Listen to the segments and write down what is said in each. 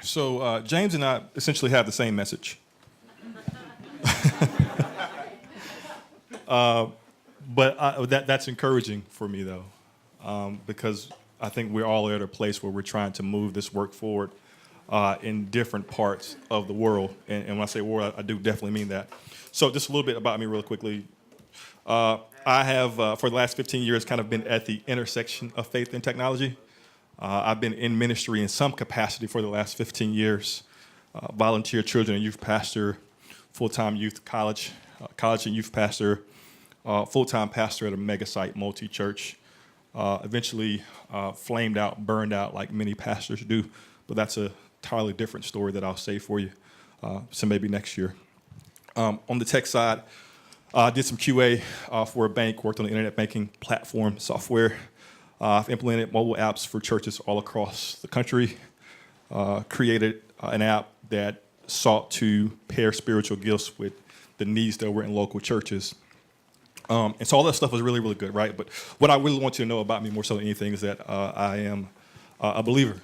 So James and I essentially have the same message. That's encouraging for me, though, because I think we're all at a place where we're trying to move this work forward in different parts of the world. And when I say world, I do definitely mean that. So just a little bit about me real quickly. I have, for the last 15 years, kind of been at the intersection of faith and technology. I've been in ministry in some capacity for the last 15 years. Volunteer children and youth pastor, full-time youth college and youth pastor, full-time pastor at a mega site multi-church. Eventually flamed out, burned out like many pastors do, but that's a entirely different story that I'll save for you, so maybe next year. On the tech side, I did some QA for a bank, worked on the internet banking platform software. I've implemented mobile apps for churches all across the country, created an app that sought to pair spiritual gifts with the needs that were in local churches. And so all that stuff was really, really good, right? But what I really want you to know about me more so than anything is that I am a believer,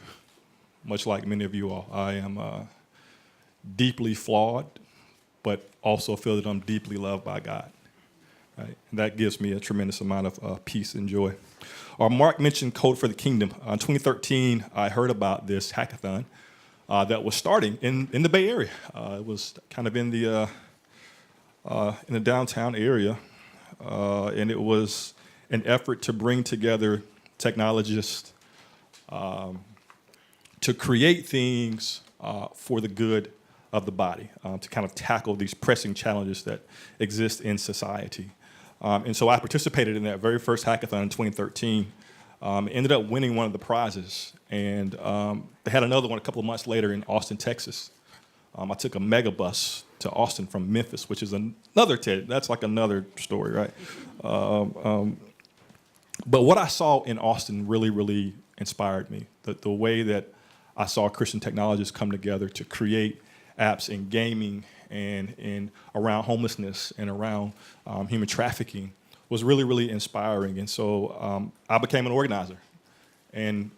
much like many of you all. I am deeply flawed, but also feel that I'm deeply loved by God. Right? And that gives me a tremendous amount of peace and joy. Mark mentioned Code for the Kingdom. In 2013, I heard about this hackathon that was starting in the Bay Area. It was kind of in the downtown area, and it was an effort to bring together technologists to create things for the good of the body, to kind of tackle these pressing challenges that exist in society. And so I participated in that very first hackathon in 2013, ended up winning one of the prizes, and they had another one a couple of months later in Austin, Texas. I took a mega bus to Austin from Memphis, which is another TED. That's like another story, right? But what I saw in Austin really, really inspired me. The way that I saw Christian technologists come together to create apps in gaming and around homelessness and around human trafficking was really, really inspiring. And so I became an organizer. And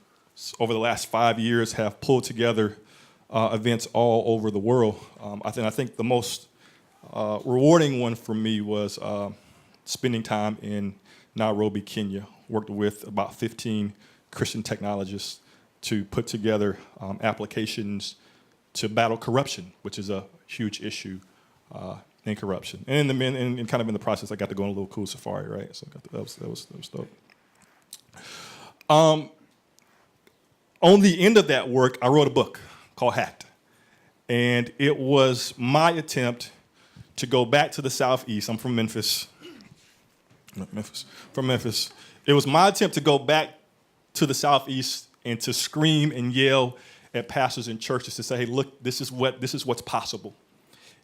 over the last 5 years have pulled together events all over the world. I think the most rewarding one for me was spending time in Nairobi, Kenya. Worked with about 15 Christian technologists to put together applications to battle corruption, which is a huge issue in corruption. And kind of in the process, I got to go on a little cool safari, right? So that was dope. On the end of that work, I wrote a book called Hacked. And it was my attempt to go back to the Southeast. I'm from Memphis. From Memphis. It was my attempt to go back to the Southeast and to scream and yell at pastors and churches to say, hey, look, this is what's possible.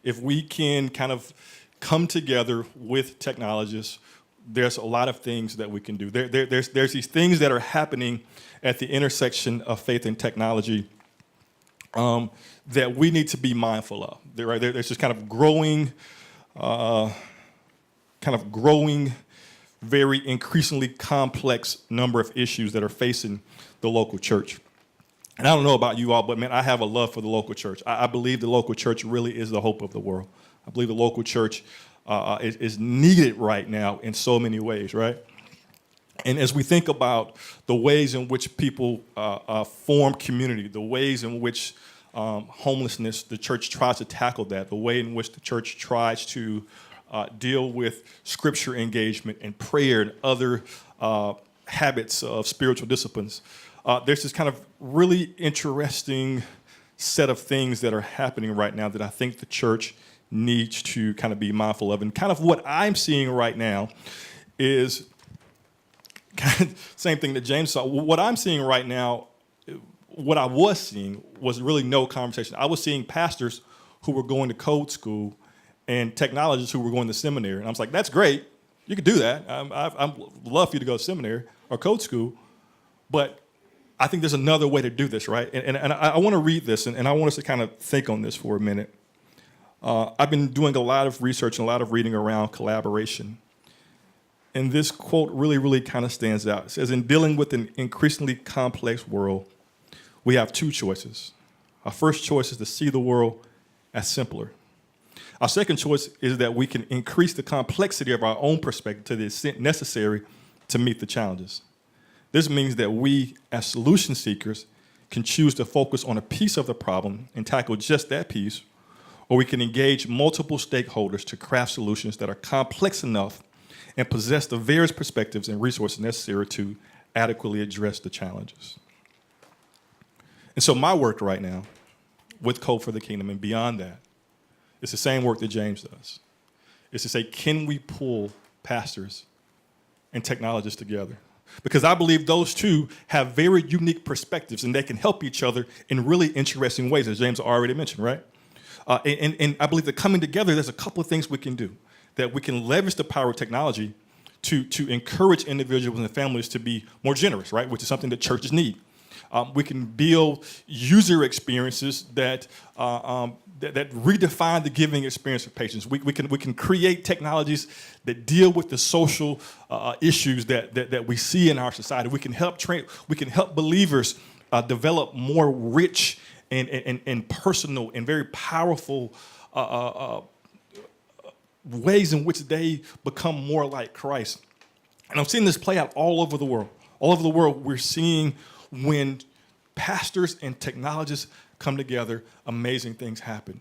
If we can kind of come together with technologists, there's a lot of things that we can do. There's these things that are happening at the intersection of faith and technology that we need to be mindful of. There's just kind of growing, very increasingly complex number of issues that are facing the local church. And I don't know about you all, but man, I have a love for the local church. I believe the local church really is the hope of the world. I believe the local church is needed right now in so many ways, right? And as we think about the ways in which people form community, the ways in which homelessness, the church tries to tackle that, the way in which the church tries to deal with scripture engagement and prayer and other habits of spiritual disciplines, there's this kind of really interesting set of things that are happening right now that I think the church needs to kind of be mindful of. And kind of what I'm seeing right now is kind of same thing that James saw. What I'm seeing right now, what I was seeing was really no conversation. I was seeing pastors who were going to code school and technologists who were going to seminary. And I was like, that's great. You could do that. I'd love for you to go to seminary or code school. But I think there's another way to do this, right? And I want to read this, and I want us to kind of think on this for a minute. I've been doing a lot of research and a lot of reading around collaboration. And this quote really, really kind of stands out. It says, in dealing with an increasingly complex world, we have two choices. Our first choice is to see the world as simpler. Our second choice is that we can increase the complexity of our own perspective to the extent necessary to meet the challenges. This means that we, as solution seekers, can choose to focus on a piece of the problem and tackle just that piece, or we can engage multiple stakeholders to craft solutions that are complex enough and possess the various perspectives and resources necessary to adequately address the challenges. And so my work right now with Code for the Kingdom and beyond that, it's the same work that James does. It's to say, can we pull pastors and technologists together? Because I believe those two have very unique perspectives and they can help each other in really interesting ways, as James already mentioned, right? And I believe that coming together, there's a couple of things we can do. That we can leverage the power of technology to encourage individuals and families to be more generous, right? Which is something that churches need. We can build user experiences that redefine the giving experience for patients. We can create technologies that deal with the social issues that we see in our society. We can help believers develop more rich and personal and very powerful ways in which they become more like Christ. And I'm seeing this play out all over the world. All over the world, we're seeing when pastors and technologists come together, amazing things happen.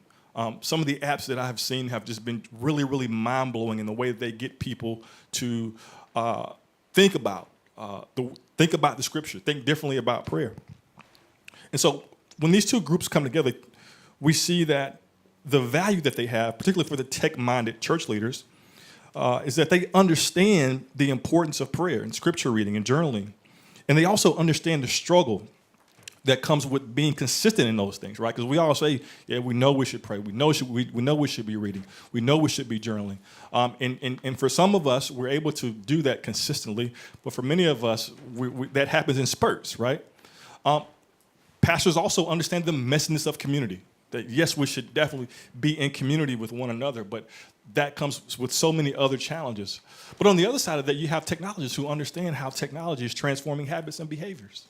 Some of the apps that I have seen have just been really, really mind-blowing in the way that they get people to think about the scripture, think differently about prayer. And so when these two groups come together, we see that the value that they have, particularly for the tech-minded church leaders, is that they understand the importance of prayer and scripture reading and journaling. And they also understand the struggle that comes with being consistent in those things, right? Because we all say, yeah, we know we should pray. We know we should be reading. We know we should be journaling. And for some of us, we're able to do that consistently. But for many of us, that happens in spurts, right? Pastors also understand the messiness of community. That yes, we should definitely be in community with one another, but that comes with so many other challenges. But on the other side of that, you have technologists who understand how technology is transforming habits and behaviors.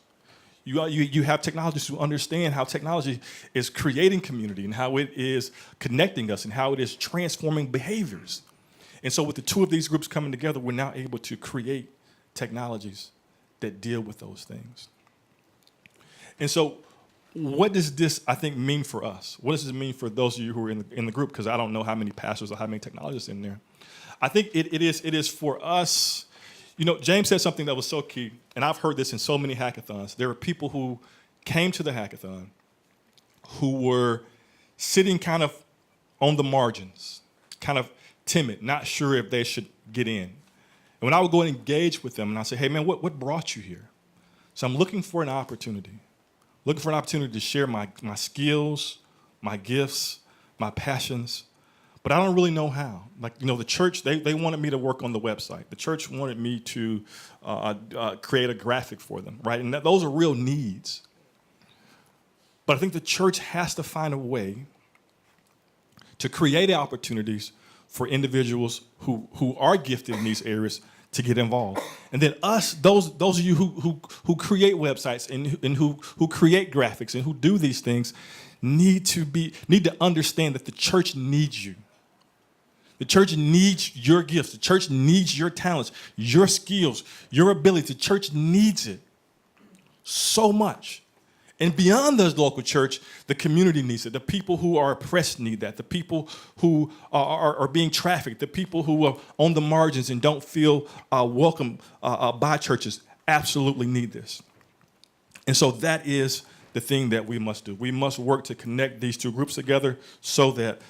You have technologists who understand how technology is creating community and how it is connecting us and how it is transforming behaviors. And so with the two of these groups coming together, we're now able to create technologies that deal with those things. And so what does this, I think, mean for us? What does this mean for those of you who are in the group? Because I don't know how many pastors or how many technologists in there. I think it is for us. You know, James said something that was so key, and I've heard this in so many hackathons. There are people who came to the hackathon who were sitting kind of on the margins, kind of timid, not sure if they should get in. And when I would go and engage with them, and I say, hey, man, what brought you here? So I'm looking for an opportunity. Looking for an opportunity to share my skills, my gifts, my passions, but I don't really know how. Like, you know, the church, they wanted me to work on the website. The church wanted me to create a graphic for them, right? And those are real needs. But I think the church has to find a way to create opportunities for individuals who are gifted in these areas to get involved. And then us, those of you who create websites and who create graphics and who do these things need to understand that the church needs you. The church needs your gifts. The church needs your talents, your skills, your ability. The church needs it so much. And beyond the local church, the community needs it. The people who are oppressed need that. The people who are being trafficked, the people who are on the margins and don't feel welcome by churches absolutely need this. And so that is the thing that we must do. We must work to connect these two groups together so that